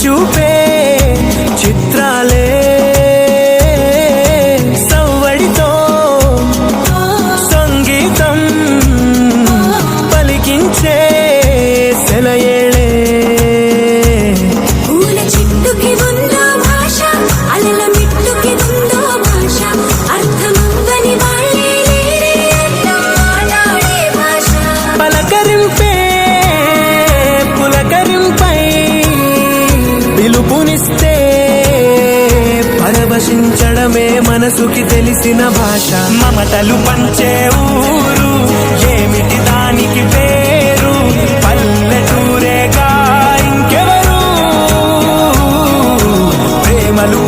చూపే చిత్రాలే సవ్వడితో సంగీతం పలికించే సెలయేళే పూల చెట్టుకి ఉందో భాష అలల మిట్టుకి ఉందో భాష అర్థమవ్వని వాళ్ళే లేరే అర్థం మాట్లాడే భాష పలకరింపే పులకరింపై పిలుపునిస్తే పరవశించడమే మనసుకి తెలిసిన భాష మమతలు పంచే ఊరు ఏమిటి దానికి పేరు పల్లెటూరేగా ఇంకెవరు ప్రేమలు